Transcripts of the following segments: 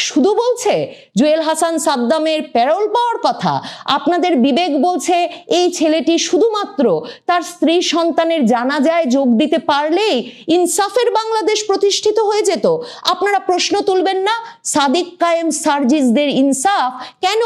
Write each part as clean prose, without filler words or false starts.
শুধু বলছে জুয়েল হাসান সাদ্দামের প্যারোল পাওয়ার কথা, আপনাদের বিবেক বলছে এই ছেলেটি শুধুমাত্র তার স্ত্রী সন্তানের জানাজায় যোগ দিতে পারলেই ইনসাফের বাংলাদেশ প্রতিষ্ঠিত হয়ে যেত। আপনারা প্রশ্ন তুলবেন না সাদিক কায়েম সার্জিসদের ইনসাফ কেন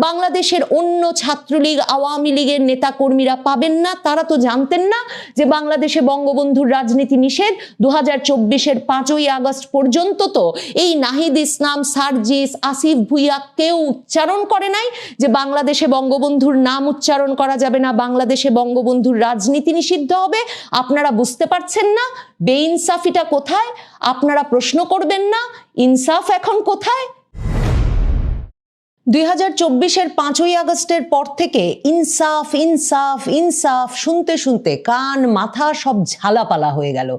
বাংলাদেশের অন্য ছাত্রলীগ আওয়ামী লীগের নেতাকর্মীরা পাবেন না? তারা তো জানতেন না যে বাংলাদেশে বঙ্গবন্ধুর রাজনীতি নিষেধ। 2024-এর 5ই আগস্ট পর্যন্ত তো এই নাহিদ ইসলাম, সার্জিস, আসিফ ভুইয়া কেউ উচ্চারণ করে নাই যে বাংলাদেশে বঙ্গবন্ধুর নাম উচ্চারণ করা যাবে না, বাংলাদেশে বঙ্গবন্ধুর রাজনীতি নিষিদ্ধ হবে। আপনারা বুঝতে পারছেন না বেইনসাফিটা কোথায়? আপনারা প্রশ্ন করবেন না ইনসাফ এখন কোথায়? 2024-এর 5ই আগস্টের পর থেকে ইনসাফ ইনসাফ ইনসাফ শুনতে শুনতে কান মাথা সব ঝালাপালা হয়ে গেল।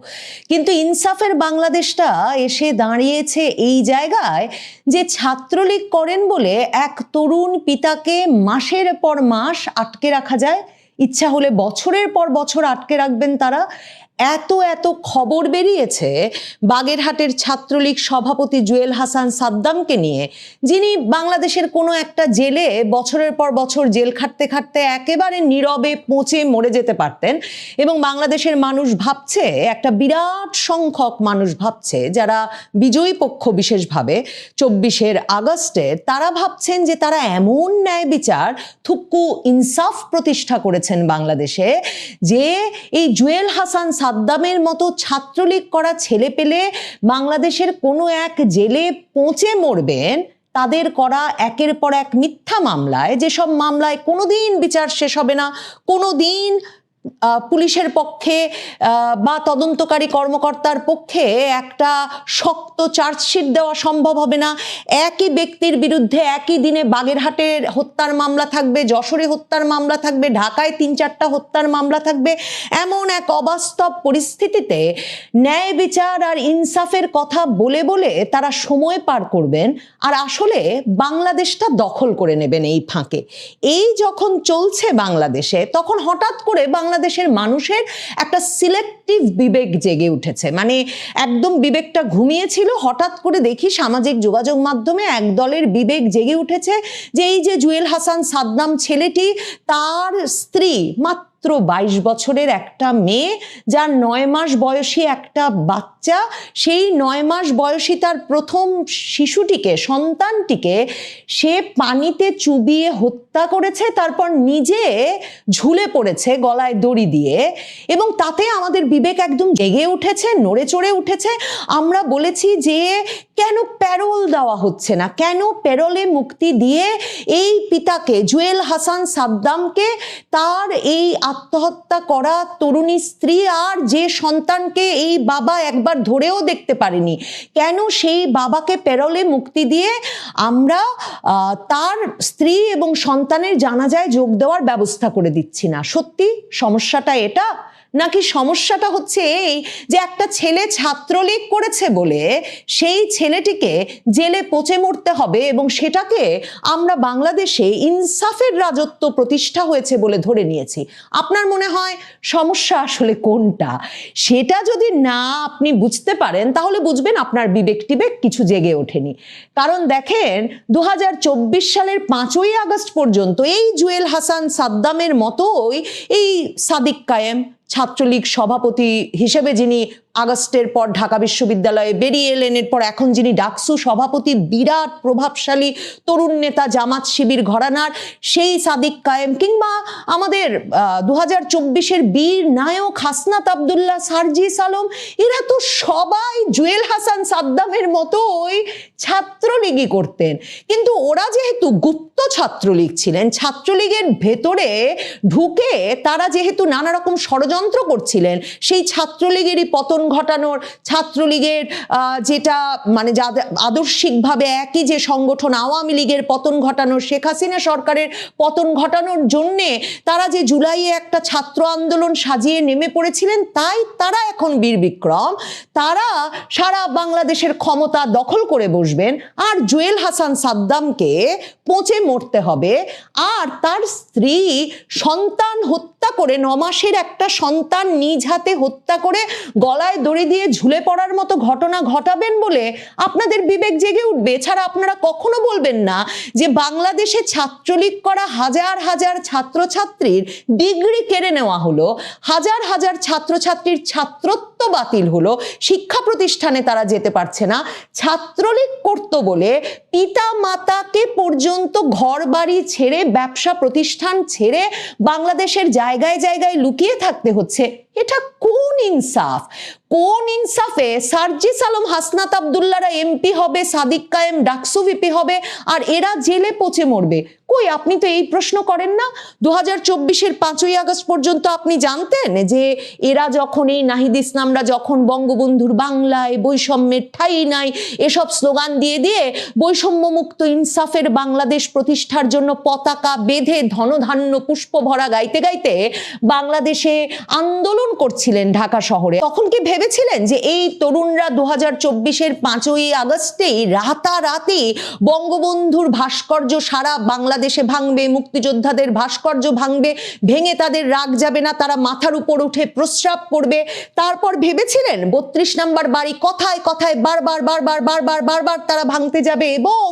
কিন্তু ইনসাফের বাংলাদেশটা এসে দাঁড়িয়েছে এই জায়গায় যে ছাত্রলীগ করেন বলে এক তরুণ পিতাকে মাসের পর মাস আটকে রাখা যায়, ইচ্ছা হলে বছরের পর বছর আটকে রাখবেন তারা। এত এত খবর বেরিয়েছে বাগেরহাটের ছাত্রলীগ সভাপতি জুয়েল হাসান সাদ্দামকে নিয়ে, যিনি বাংলাদেশের কোনো একটা জেলে বছরের পর বছর জেল খাটতে খাটতে একেবারে নীরবে পচে মরে যেতে পারতেন। এবং বাংলাদেশের মানুষ ভাবছে, একটা বিরাট সংখ্যক মানুষ ভাবছে, যারা বিজয়ী পক্ষ বিশেষভাবে 24 আগস্টের, তারা ভাবছেন যে তারা এমন ন্যায় বিচার থুক্কু ইনসাফ প্রতিষ্ঠা করেছেন বাংলাদেশে যে এই জুয়েল হাসান সাদ্দামের মতো ছাত্রলীগ করা ছেলে পেলে বাংলাদেশের কোনো এক জেলে পচে মরবেন তাদের করা একের পর এক মিথ্যা মামলায়, যেসব মামলায় কোনোদিন বিচার শেষ হবে না, কোনোদিন পুলিশের পক্ষে বা তদন্তকারী কর্মকর্তার পক্ষে একটা শক্ত চার্জশিট দেওয়া সম্ভব হবে না। একই ব্যক্তির বিরুদ্ধে একই দিনে বাগেরহাটের হত্যার মামলা থাকবে, যশোরে হত্যার মামলা থাকবে, ঢাকায় 3-4টা হত্যার মামলা থাকবে। এমন এক অবাস্তব পরিস্থিতিতে ন্যায় বিচার আর ইনসাফের কথা বলে বলে তারা সময় পার করবেন আর আসলে বাংলাদেশটা দখল করে নেবেন এই ফাঁকে। এই যখন চলছে বাংলাদেশে, তখন হঠাৎ করে বাংলাদেশের মানুষের একটা সিলেক্টিভ বিবেক জেগে উঠেছে। মানে একদম বিবেকটা ঘুমিয়েছিল, হঠাৎ করে দেখি সামাজিক যোগাযোগ মাধ্যমে এক দলের বিবেক জেগে উঠেছে যে এই যে জুয়েল হাসান সাদ্দাম ছেলেটি, তার স্ত্রী মাত্র 22 বছরের একটা মেয়ে, যার 9 মাস বয়সী একটা বাচ্চা, সেই 9 মাস বয়সী তার প্রথম শিশুটিকে, সন্তানটিকে সে পানিতে চুবিয়ে হত্যা করেছে, তারপর নিজে ঝুলে পড়েছে গলায় দড়ি দিয়ে। এবং তাতে আমাদের বিবেক একদম জেগে উঠেছে, নড়ে চড়ে উঠেছে। আমরা বলেছি যে কেন প্যারোল দেওয়া হচ্ছে না, কেন প্যারোলে মুক্তি দিয়ে এই পিতাকে, জুয়েল হাসান সাদ্দামকে, তার এই আত্মহত্যা করা তরুণী স্ত্রী আর যে সন্তানকে এই বাবা একবার ধরেও দেখতে পারেনি, কেন সেই বাবাকে প্যারোলে মুক্তি দিয়ে আমরা তার স্ত্রী এবং সন্তানের জানাজায় যোগ দেওয়ার ব্যবস্থা করে দিচ্ছি না? সত্যি সমস্যাটা এটা? নাকি সমস্যাটা হচ্ছে এই যে একটা ছেলে ছাত্রলীগ করেছে বলে সেই ছেলেটিকে জেলে পচে মরতে হবে এবং সেটাকে আমরা বাংলাদেশে ইনসাফের রাজত্ব প্রতিষ্ঠা হয়েছে বলে ধরে নিয়েছি? আপনার মনে হয় সমস্যা আসলে কোনটা? সেটা যদি না আপনি বুঝতে পারেন তাহলে বুঝবেন আপনার বিবেক টিবেক কিছু জেগে ওঠেনি। কারণ দেখেন 2024 সালের 5ই আগস্ট পর্যন্ত এই জুয়েল হাসান সাদ্দামের মতোই এই সাদিক কায়েম, ছাত্রলীগ সভাপতি হিসেবে যিনি আগস্টের পর ঢাকা বিশ্ববিদ্যালয়ে বেরিয়ে এলেন, এরপর এখন যিনি ডাকসু সভাপতি, বিরাট প্রভাবশালী তরুণ নেতা জামাত শিবির ঘরানার সেই সাদিক কায়েম, কিংবা আমাদের 2024-এর বীর নায়ক হাসনাত আবদুল্লাহ, সার্জিস আলম, এরা তো সবাই জুয়েল হাসান সাদ্দামের মতোই ছাত্রলীগই করতেন। কিন্তু ওরা যেহেতু গুপ্ত ছাত্রলীগ ছিলেন, ছাত্রলীগের ভেতরে ঢুকে তারা যেহেতু নানা রকম ষড়যন্ত্র করছিলেন, সেই ছাত্রলীগেরই পতন ঘটানোর, ছাত্রলীগের যেটা মানে আদর্শিকভাবে একই যে সংগঠন আওয়ামী লীগের পতন ঘটানোর, শেখ হাসিনা সরকারের পতন ঘটানোর জন্যে তারা যে জুলাইয়ে একটা ছাত্র আন্দোলন সাজিয়ে নেমে পড়েছিলেন, তাই তারা এখন বীর বিক্রম, তারা সারা বাংলাদেশের ক্ষমতা দখল করে বসবেন আর জুয়েল হাসান সাদ্দামকে পচে মরতে হবে, আর তার স্ত্রী সন্তান হত্যা করে 9 মাসের একটা সন্তান নিজ হাতে হত্যা করে গলায় দড়ি দিয়ে ঝুলে পড়ার মতো ঘটনা ঘটাবেন বলে আপনাদের বিবেক জেগে উঠবে। এছাড়া আপনারা কখনো বলবেন না যে বাংলাদেশে ছাত্রলীগ করা হাজার হাজার ছাত্রছাত্রীর ডিগ্রি কেড়ে নেওয়া হলো, হাজার হাজার ছাত্রছাত্রীর ছাত্রত্ব বাতিল হলো, শিক্ষা প্রতিষ্ঠানে তারা যেতে পারছে না। ছাত্রলীগ করতো বলে পিতা মাতাকে পর্যন্ত ঘর বাড়ি ছেড়ে ব্যবসা প্রতিষ্ঠান ছেড়ে বাংলাদেশের জায়গায় জায়গায় লুকিয়ে থাকতে হচ্ছে। এটা কোন ইনসাফ? কোন ইনসাফে সার্জিস আলম হাসনাত আব্দুল্লাহরা এমপি হবে, সাদিক কায়েম ডাকসু ভিপি হবে, আর এরা জেলে পচে মরবে? কই, আপনি তো এই প্রশ্ন করেন না। 2024-এর 5ই আগস্ট পর্যন্ত আপনি জানতেন যে এরা যখন, এই নাহিদ ইসলামরা যখন বঙ্গবন্ধুর বাংলায় বৈষম্যের ঠাঁই নাই এসব স্লোগান দিয়ে দিয়ে বৈষম্যমুক্ত ইনসাফের বাংলাদেশ প্রতিষ্ঠার জন্য পতাকা বেঁধে ধনধান্য পুষ্প ভরা গাইতে গাইতে বাংলাদেশে আন্দোলন করছিলেন ঢাকা শহরে, তখন কি ভেবেছিলেন যে এই তরুণরা 2024-এর 5ই আগস্টেই রাতারাতি বঙ্গবন্ধুর ভাস্কর্য সারা বাংলাদেশে ভাঙবে, মুক্তিযোদ্ধাদের ভাস্কর্য ভাঙবে, ভেঙে তাদের রাগ যাবে না, তারা মাথার উপর উঠে প্রস্রাব করবে? তারপর ভেবেছিলেন 32 নম্বর বাড়ি কথায় কথায় বারবার বারবার বারবার বারবার তারা ভাঙতে যাবে এবং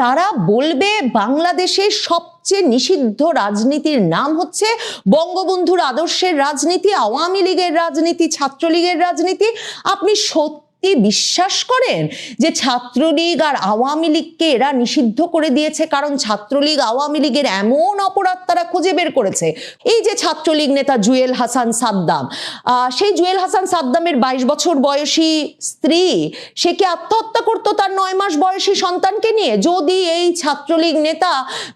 তারা বলবে বাংলাদেশের সবচেয়ে নিষিদ্ধ রাজনীতির নাম হচ্ছে বঙ্গবন্ধুর আদর্শের রাজনীতি, আওয়ামী লীগের রাজনীতি, ছাত্রলীগের রাজনীতি? আপনি সত্যি বিশ্বাস করেন যে ছাত্রলীগ আর আওয়ামী লীগকে এরা নিষিদ্ধ করে দিয়েছে কারণ ছাত্রলীগ আওয়ামী লীগের এমন অপরাধ তারা খুঁজে বের করেছে? এই যে ছাত্রলীগ নেতা জুয়েল হাসান সাদ্দাম, সেই জুয়েল হাসান সাদ্দামের 22 বছর বয়সী স্ত্রী, সে কি আত্মহত্যা করতো তার 9 মাস বয়সী সন্তানকে নিয়ে যদি এই ছাত্রলীগ নেতা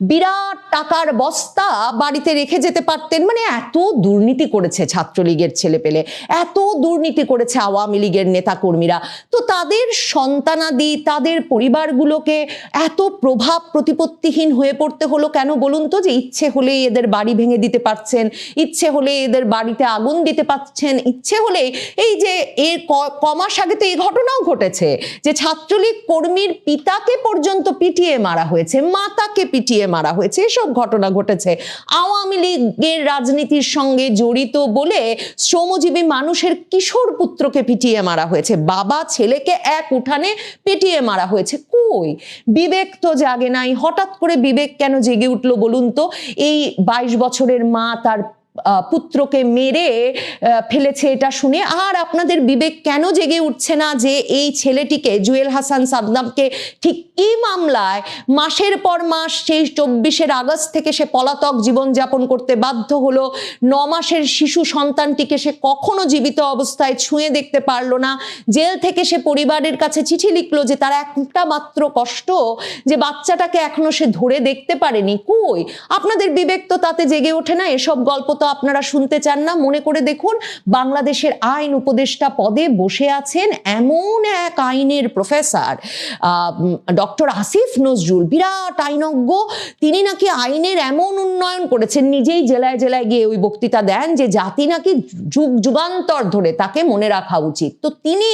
বিরাট টাকার বস্তা বাড়িতে রেখে যেতে পারতেন? মানে এত দুর্নীতি করেছে ছাত্রলীগের ছেলেপেলে, এত দুর্নীতি করেছে আওয়ামী লীগের নেতা কর্মীরা, তো তাদের সন্তানাদি, তাদের পরিবারগুলোকে এত প্রভাব প্রতিপত্তিহীন হয়ে পড়তে হলো কেন বলুন তো? যে ইচ্ছে হলে এদের বাড়ি ভেঙে দিতে পারছেন, ইচ্ছে হলে এদের বাড়িতে আগুন দিতে পারছেন, ইচ্ছে হলে এই যে এর কমাস আগে তো এই ঘটনাও ঘটেছে যে ছাত্রলীগ কর্মীর পিতাকে পর্যন্ত পিটিয়ে মারা হয়েছে, মাতাকে পিটিয়ে মারা হয়েছে, এসব ঘটনা ঘটেছে। আওয়ামী লীগের রাজনীতির সঙ্গে জড়িত বলে শ্রমজীবী মানুষের কিশোর পুত্রকে পিটিয়ে মারা হয়েছে, বাবা ছেলেকে এক উঠানে পিটিয়ে মারা হয়েছে। কই, বিবেক তো জাগে নাই। হঠাৎ করে বিবেক কেন জেগে উঠলো বলুন তো? এই 22 বছরের মা তার পুত্রকে মেরে ফেলেছে এটা শুনে। আর আপনাদের বিবেক কেন জেগে উঠছে না যে এই ছেলেটিকে, জুয়েল হাসান সাদ্দামকে ঠিক কি মামলায় মাসের পর মাস সেই 24 আগস্ট থেকে সে পলাতক জীবনযাপন করতে বাধ্য হলো? 9 মাসের শিশু সন্তানটিকে সে কখনো জীবিত অবস্থায় ছুঁয়ে দেখতে পারলো না। জেল থেকে সে পরিবারের কাছে চিঠি লিখলো যে তার একটা মাত্র কষ্ট যে বাচ্চাটাকে এখনো সে ধরে দেখতে পারেনি। কই, আপনাদের বিবেক তো তাতে জেগে ওঠে না। এসব গল্প তো আপনারা শুনতে চান না। মনে করে দেখুন, বাংলাদেশের আইন উপদেষ্টা পদে বসে আছেন এমন এক আইনের প্রফেসর ডক্টর আসিফ নজরুল, বিরাট আইনজ্ঞ। তিনি নাকি আইনের এমন উন্নয়ন করেছেন, নিজেই জেলায় জেলায় গিয়ে ওই বক্তৃতা দেন যে জাতি নাকি যুগ যুগান্তর ধরে তাকে মনে রাখা উচিত। তো তিনি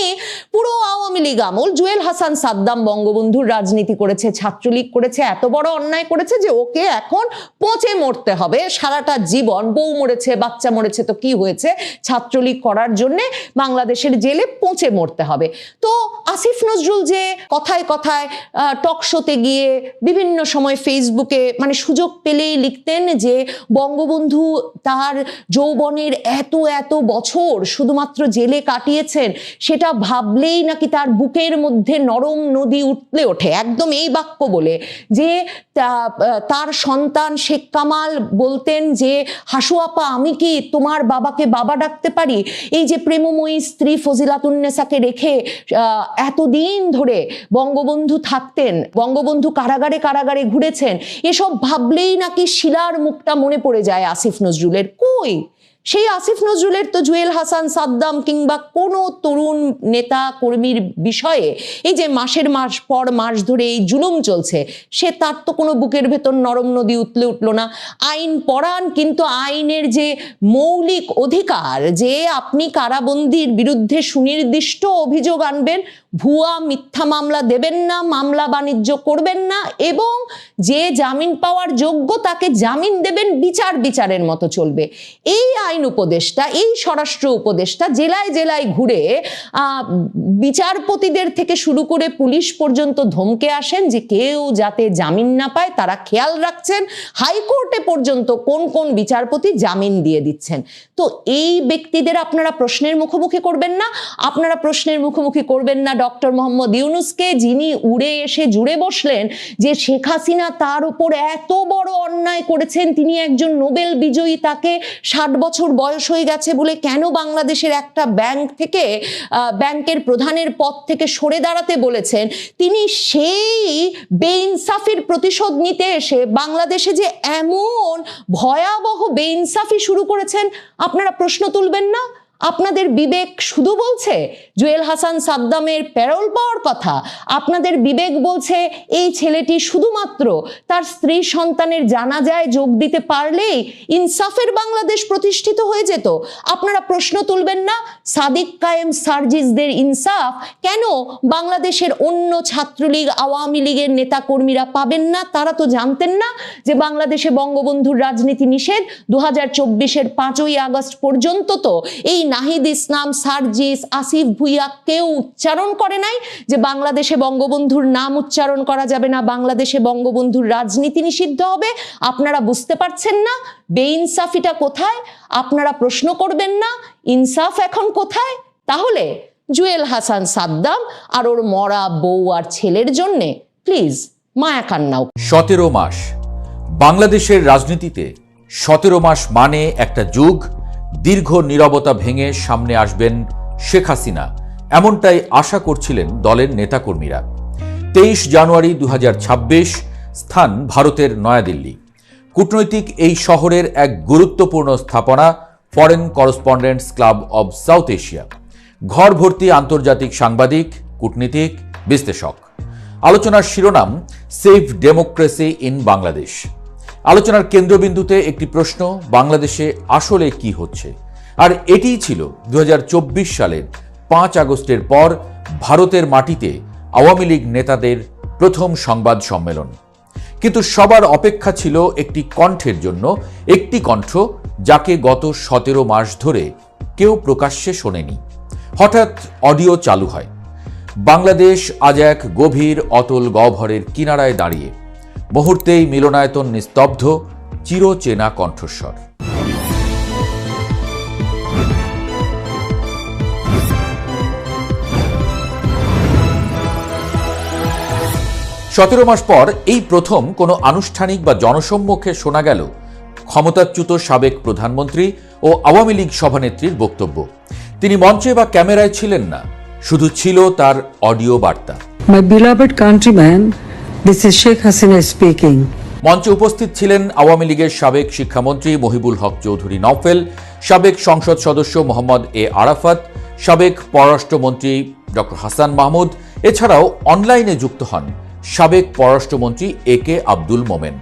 পুরো আওয়ামী লীগ আমল, জুয়েল হাসান সাদ্দাম বঙ্গবন্ধুর রাজনীতি করেছে, ছাত্রলীগ করেছে, এত বড় অন্যায় করেছে যে ওকে এখন পচে মরতে হবে সারাটা জীবন। বউ মরেছে, বাচ্চা মরেছে, তো কি হয়েছে? ছাত্রলীগ করার জন্য বাংলাদেশের জেলে পচে মরতে হবে। তো আসিফ নজরুল যে কথায় কথায় টক শোতে গিয়ে বিভিন্ন সময় ফেসবুকে মানে সুযোগ পেলেই লিখতেন যে বঙ্গবন্ধু তার যৌবনের এত এত বছর শুধুমাত্র জেলে কাটিয়েছেন, সেটা ভাবলেই নাকি তার বুকের মধ্যে নরম নদী উঠলে ওঠে, একদম এই বাক্য বলে। যে তার সন্তান শেখ কামাল বলতেন যে হাসু আপা, আমি কি তোমার বাবাকে বাবা ডাকতে পারি? এই যে প্রেমময়ী স্ত্রী ফজিলাতুন্নেসাকে রেখে এতদিন ধরে বঙ্গবন্ধু থাকতেন, বঙ্গবন্ধু কারাগারে কারাগারে ঘুরেছেন, এসব ভাবলেই নাকি শিলার মুখটা মনে পড়ে যায় আসিফ নজরুলের। কই, সেই আসিফ নজরুলের তো জুয়েল হাসান সাদ্দাম কিংবা কোনো তরুণ নেতা কর্মীর বিষয়ে এই যে মাসের মাস পর মাস ধরে এই জুলুম চলছে, সে তার তো কোনো বুকের ভেতর নরম নদী উঠলো না। আইন পড়ান, কিন্তু আইনের যে মৌলিক অধিকার যে আপনি কারাবন্দির বিরুদ্ধে সুনির্দিষ্ট অভিযোগ আনবেন, ভুয়া মিথ্যা মামলা দেবেন না, মামলা বাণিজ্য করবেন না, এবং যে জামিন পাওয়ার যোগ্য তাকে জামিন দেবেন, বিচারের মতো চলবে। এই আইন উপদেষ্টা, এই স্বরাষ্ট্র উপদেষ্টা জেলায় জেলায় ঘুরে বিচারপতিদের থেকে শুরু করে পুলিশ পর্যন্ত ধমকে আসেন যে কেউ যাতে জামিন না পায় তারা খেয়াল রাখছেন। হাইকোর্টে পর্যন্ত কোন কোন বিচারপতি জামিন দিয়ে দিচ্ছেন। তো এই ব্যক্তিদের আপনারা প্রশ্নের মুখোমুখি করবেন না। আপনারা প্রশ্নের মুখোমুখি করবেন না ডক্টর মোহাম্মদ ইউনূসকে, যিনি উড়ে এসে জুড়ে বসলেন যে শেখ হাসিনা তার উপর এত বড় অন্যায় করেছেন, তিনি একজন নোবেল বিজয়ী, তাকে 60 বছর বয়স হয়ে গেছে বলে কেন বাংলাদেশের একটা ব্যাংক থেকে ব্যাংকের প্রধানের পদ থেকে সরে দাঁড়াতে বলেছেন। তিনি সেই বেইনসাফির প্রতিশোধ নিতে এসে বাংলাদেশে যে এমন ভয়াবহ বেইনসাফি শুরু করেছেন, আপনারা প্রশ্ন তুলবেন না? আপনাদের বিবেক শুধু বলছে জুয়েল হাসান সাদ্দামের প্যারোল পাওয়ার কথা, আপনাদের বিবেক বলছে এই ছেলেটি শুধুমাত্র তার স্ত্রী সন্তানের জানাজায় যোগ দিতে পারলেই ইনসাফের বাংলাদেশ প্রতিষ্ঠিত হয়ে যেত। আপনারা প্রশ্ন তুলবেন না সাদিক কায়েম সার্জিসদের ইনসাফ কেন বাংলাদেশের অন্য ছাত্রলীগ আওয়ামী লীগের নেতাকর্মীরা পাবেন না? তারা তো জানতেন না যে বাংলাদেশে বঙ্গবন্ধুর রাজনীতি নিষেধ। 2024-এর 5ই আগস্ট পর্যন্ত তো এই নাহিদ ইসলাম, সার্জিস, আসিফ ভুইয়া কেউ উচ্চারণ করে নাই যে বাংলাদেশে বঙ্গবন্ধুর নাম উচ্চারণ করা যাবে না, বাংলাদেশে বঙ্গবন্ধুর রাজনীতি নিষিদ্ধ হবে। আপনারা বুঝতে পারছেন না বেইনসাফিটা কোথায়? আপনারা প্রশ্ন করবেন না ইনসাফ এখন কোথায়? তাহলে জুয়েল হাসান সাদ্দাম আর ওর মরা বউ আর ছেলের জন্যে প্লিজ মায়া কান্নাও। 17 মাস বাংলাদেশের রাজনীতিতে 17 মাস মানে একটা যুগ। দীর্ঘ নীরবতা ভেঙে সামনে আসবেন শেখ হাসিনা, এমনটাই আশা করছিলেন দলের নেতাকর্মীরা। 23 জানুয়ারি 2026, স্থান ভারতের নয়াদিল্লি। কূটনৈতিক এই শহরের এক গুরুত্বপূর্ণ স্থাপনা foreign correspondents club of south Asia. ঘর ভর্তি আন্তর্জাতিক সাংবাদিক, কূটনীতিক, বিশ্লেষক। আলোচনার শিরোনাম সেভ ডেমোক্রেসি ইন বাংলাদেশ। আলোচনার কেন্দ্রবিন্দুতে একটি প্রশ্ন, বাংলাদেশে আসলে কি হচ্ছে? আর এটিই ছিল 2024 সালের 5 আগস্টের পর ভারতের মাটিতে আওয়ামী লীগ নেতাদের প্রথম সংবাদ সম্মেলন। কিন্তু সবার অপেক্ষা ছিল একটি কণ্ঠের জন্য, একটি কণ্ঠ যাকে গত 17 মাস ধরে কেউ প্রকাশ্যে শোনেনি। হঠাৎ অডিও চালু হয়। বাংলাদেশ আজ এক গভীর অতল গহ্বরের কিনারায় দাঁড়িয়ে। মুহূর্তেই মিলনায়তন নিস্তব্ধ, চিরচেনা কণ্ঠস্বর। 17 মাস পর এই প্রথম কোনো আনুষ্ঠানিক বা জনসম্মুখে শোনা গেল ক্ষমতাচ্যুত সাবেক প্রধানমন্ত্রী ও আওয়ামী লীগ সভানেত্রীর বক্তব্য। তিনি মঞ্চে বা ক্যামেরায় ছিলেন না, শুধু ছিল তার অডিও বার্তা। My beloved countrymen, this is Sheikh Hasina speaking. মঞ্চে উপস্থিত ছিলেন আওয়ামী লীগের সাবেক শিক্ষামন্ত্রী মহিবুল হক চৌধুরী নওফেল, সাবেক সংসদ সদস্য মোহাম্মদ এ আরাফাত, সাবেক পররাষ্ট্রমন্ত্রী ডক্টর হাসান মাহমুদ, এছাড়াও অনলাইনে যুক্ত হন সাবেক পররাষ্ট্রমন্ত্রী এ কে আব্দুল মোমেন।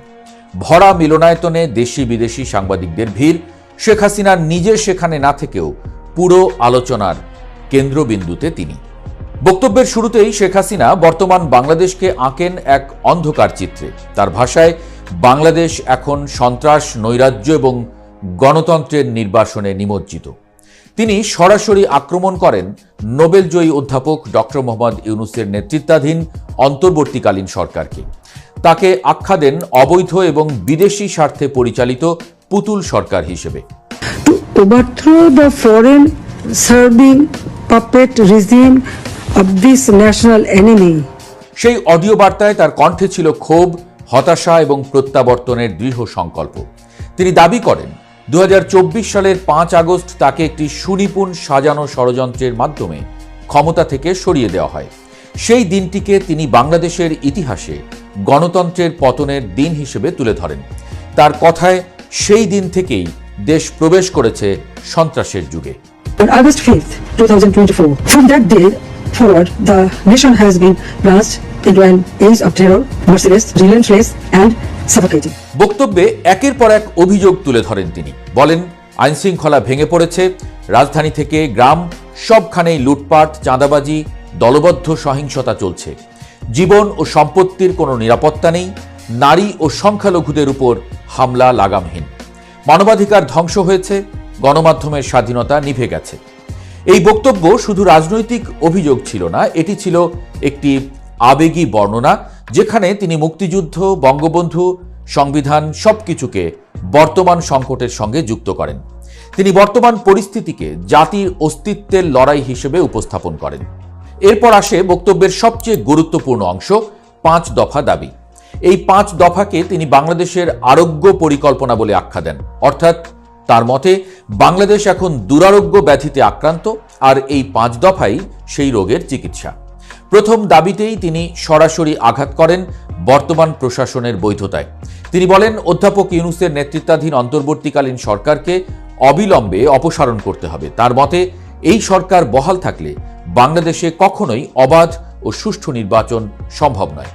ভরা মিলনায়তনে দেশি বিদেশি সাংবাদিকদের ভিড়। শেখ হাসিনা নিজে সেখানে না থেকেও পুরো আলোচনার কেন্দ্রবিন্দুতে তিনি। বক্তব্যের শুরুতেই শেখ হাসিনা বর্তমান বাংলাদেশকে আঁকেন এক অন্ধকার চিত্রে। তার ভাষায়, বাংলাদেশ এখন সন্ত্রাস, নৈরাজ্য এবং গণতন্ত্রের নির্বাসনে নিমজ্জিত। তিনি সরাসরি আক্রমণ করেন নোবেলজয়ী অধ্যাপক ডক্টর মোহাম্মদ ইউনূসের নেতৃত্বাধীন অন্তর্বর্তীকালীন সরকারকে। তাকে আখ্যা দেন অবৈধ এবং বিদেশি স্বার্থে পরিচালিত পুতুল সরকার হিসেবে। To overthrow the foreign serving puppet regime of this national enemy. সেই অডিও বার্তায় তার কণ্ঠে ছিল ক্ষোভ, হতাশা এবং প্রত্যাবর্তনের দৃঢ় সংকল্প। তিনি দাবি করেন 2024 সালের 5 আগস্ট তাকে একটি সুনিপুণ সাজানো ষড়যন্ত্রের মাধ্যমে ক্ষমতা থেকে সরিয়ে দেওয়া হয়। সেই দিনটিকে তিনি বাংলাদেশের ইতিহাসে গণতন্ত্রের পতনের দিন হিসেবে তুলে ধরেন। তার কথায়, সেই দিন থেকেই দেশ প্রবেশ করেছে সন্ত্রাসের যুগে। On August 5th, 2024, from that day forward, the nation has been plunged into an age of terror, merciless, relentless, and suffocating. বক্তব্যে একের পর এক অভিযোগ তুলে ধরেন তিনি। বলেন, আইনশৃঙ্খলা ভেঙে পড়েছে, রাজধানী থেকে গ্রাম সবখানেই লুটপাট, চাঁদাবাজি, দলবদ্ধ সহিংসতা চলছে। জীবন ও সম্পত্তির কোনো নিরাপত্তা নেই। নারী ও সংখ্যালঘুদের উপর হামলা লাগামহীন। মানবাধিকার ধ্বংস হয়েছে, গণমাধ্যমের স্বাধীনতা নিভে গেছে। এই বক্তব্য শুধু রাজনৈতিক অভিযোগ ছিল না, এটি ছিল একটি আবেগী বর্ণনা, যেখানে তিনি মুক্তিযুদ্ধ, বঙ্গবন্ধু, সংবিধান সবকিছুকে বর্তমান সংকটের সঙ্গে যুক্ত করেন। তিনি বর্তমান পরিস্থিতিকে জাতির অস্তিত্বের লড়াই হিসেবে উপস্থাপন করেন। এরপর আসে বক্তব্যের সবচেয়ে গুরুত্বপূর্ণ অংশ, 5 দফা দাবি। এই 5 দফাকে তিনি বাংলাদেশের আরোগ্য পরিকল্পনা বলে আখ্যা দেন। অর্থাৎ তার মতে বাংলাদেশ এখন দুরারোগ্য ব্যাধিতে আক্রান্ত, আর এই 5 দফাই সেই রোগের চিকিৎসা। প্রথম দাবিতেই তিনি সরাসরি আঘাত করেন বর্তমান প্রশাসনের বৈধতায়। তিনি বলেন, অধ্যাপক ইউনূসের নেতৃত্বাধীন অন্তর্বর্তীকালীন সরকারকে অবিলম্বে অপসারণ করতে হবে। তার মতে এই সরকার বহাল থাকলে বাংলাদেশে কখনোই অবাধ ও সুষ্ঠু নির্বাচন সম্ভব নয়।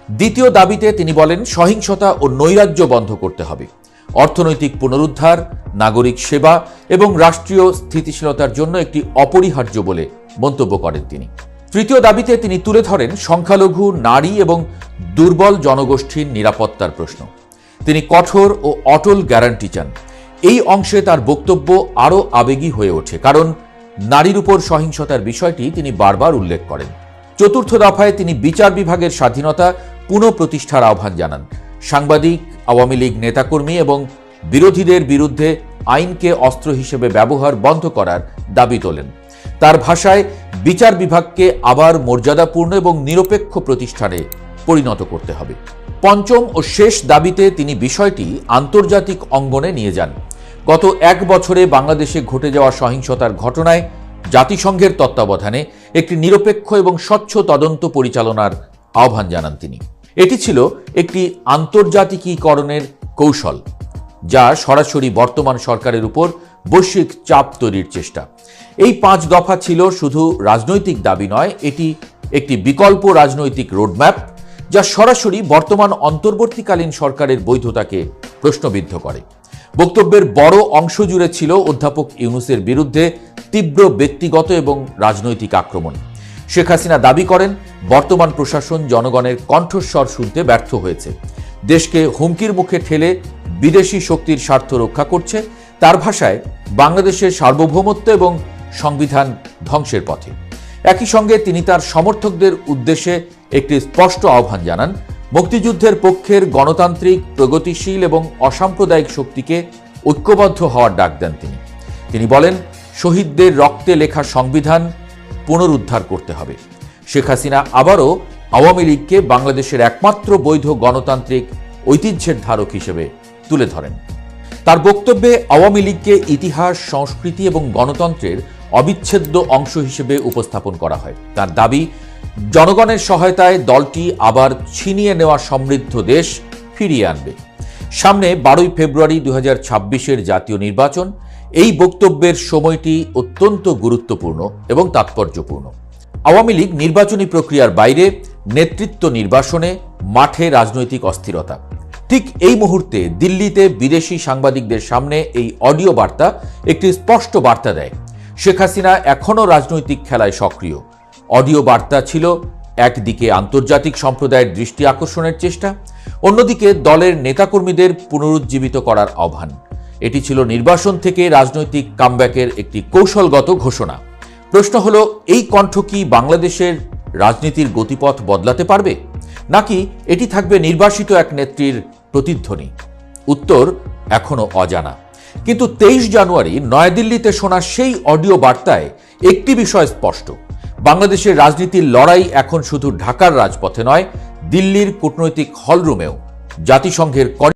দ্বিতীয় দাবিতে তিনি বলেন, সহিংসতা ও নৈরাজ্য বন্ধ করতে হবে। অর্থনৈতিক পুনরুদ্ধার, নাগরিক সেবা এবং রাষ্ট্রীয় স্থিতিশীলতার জন্য একটি অপরিহার্য বলে মন্তব্য করেন তিনি। তৃতীয় দাবিতে তিনি তুলে ধরেন সংখ্যালঘু, নারী এবং দুর্বল জনগোষ্ঠীর নিরাপত্তার প্রশ্ন। তিনি কঠোর ও অটল গ্যারান্টি চান। এই অংশে তার বক্তব্য আরও আবেগী হয়ে ওঠে, কারণ নারীর উপর সহিংসতার বিষয়টি তিনি বারবার উল্লেখ করেন। চতুর্থ দফায় তিনি বিচার বিভাগের স্বাধীনতা পুনঃপ্রতিষ্ঠার আহ্বান জানান। সাংবাদিক, আওয়ামী লীগ নেতাকর্মী এবং বিরোধীদের বিরুদ্ধে আইনকে অস্ত্র হিসেবে ব্যবহার বন্ধ করার দাবি তোলেন। তার ভাষায় বিচার বিভাগকে আবার মর্যাদাপূর্ণ এবং নিরপেক্ষ প্রতিষ্ঠানে পরিণত করতে হবে। পঞ্চম ও শেষ দাবিতে তিনি বিষয়টি আন্তর্জাতিক অঙ্গনে নিয়ে যান। গত 1 বছরে বাংলাদেশে ঘটে যাওয়া সহিংসতার ঘটনায় জাতিসংঘের তত্ত্বাবধানে একটি নিরপেক্ষ এবং স্বচ্ছ তদন্ত পরিচালনার আহ্বান জানান তিনি। এটি ছিল একটি আন্তর্জাতিকীকরণের কৌশল, যা সরাসরি বর্তমান সরকারের উপর বৈশ্বিক চাপ তৈরির চেষ্টা। এই 5 দফা ছিল শুধু রাজনৈতিক দাবি নয়, এটি একটি বিকল্প রাজনৈতিক রোডম্যাপ, যা সরাসরি বর্তমান অন্তর্বর্তীকালীন সরকারের বৈধতাকে প্রশ্নবিদ্ধ করে। বক্তব্যের বড় অংশ জুড়ে ছিল অধ্যাপক ইউনূসের বিরুদ্ধে তীব্র ব্যক্তিগত এবং রাজনৈতিক আক্রমণ। শেখ হাসিনা দাবি করেন, বর্তমান প্রশাসন জনগণের কণ্ঠস্বর শুনতে ব্যর্থ হয়েছে, দেশকে হুমকির মুখে ঠেলে বিদেশি শক্তির স্বার্থ রক্ষা করছে। তার ভাষায় বাংলাদেশের সার্বভৌমত্ব এবং সংবিধান ধ্বংসের পথে। একই সঙ্গে তিনি তার সমর্থকদের উদ্দেশ্যে একটি স্পষ্ট আহ্বান জানান, মুক্তিযুদ্ধের পক্ষের গণতান্ত্রিক, প্রগতিশীল এবং অসাম্প্রদায়িক শক্তিকে ঐক্যবদ্ধ হওয়ার ডাক দেন তিনি। তিনি বলেন, শহীদদের রক্তে লেখা সংবিধান পুনরুদ্ধার করতে হবে। শেখ হাসিনা আবারও আওয়ামী লীগকে বাংলাদেশের একমাত্র বৈধ গণতান্ত্রিক ঐতিহ্যের ধারক হিসেবে তুলে ধরেন। তার বক্তব্যে আওয়ামী লীগকে ইতিহাস, সংস্কৃতি এবং গণতন্ত্রের অবিচ্ছেদ্য অংশ হিসেবে উপস্থাপন করা হয়। তার দাবি, জনগণের সহায়তায় দলটি আবার ছিনিয়ে নেওয়া সমৃদ্ধ দেশ ফিরিয়ে আনবে। সামনে 12ই ফেব্রুয়ারি 2026-এর জাতীয় নির্বাচন। এই বক্তব্যের সময়টি অত্যন্ত গুরুত্বপূর্ণ এবং তাৎপর্যপূর্ণ। আওয়ামী লীগ নির্বাচনী প্রক্রিয়ার বাইরে, নেতৃত্ব নির্বাসনে, মাঠে রাজনৈতিক অস্থিরতা। ঠিক এই মুহূর্তে দিল্লিতে বিদেশি সাংবাদিকদের সামনে এই অডিও বার্তা একটি স্পষ্ট বার্তা দেয়, শেখ হাসিনা এখনও রাজনৈতিক খেলায় সক্রিয়। অডিও বার্তা ছিল একদিকে আন্তর্জাতিক সম্প্রদায়ের দৃষ্টি আকর্ষণের চেষ্টা, অন্যদিকে দলের নেতাকর্মীদের পুনরুজ্জীবিত করার আহ্বান। এটি ছিল নির্বাসন থেকে রাজনৈতিক কামব্যাকের একটি কৌশলগত ঘোষণা। প্রশ্ন হলো, এই কণ্ঠ কি বাংলাদেশের রাজনীতির গতিপথ বদলাতে পারবে, নাকি এটি থাকবে নির্বাসিত এক নেত্রীর প্রতিধ্বনি? উত্তর এখনো অজানা। কিন্তু 23 জানুয়ারি নয়াদিল্লিতে শোনা সেই অডিও বার্তায় একটি বিষয় স্পষ্ট, বাংলাদেশের রাজনীতির লড়াই এখন শুধু ঢাকার রাজপথে নয়, দিল্লির কূটনৈতিক হলরুমেও। জাতিসংঘের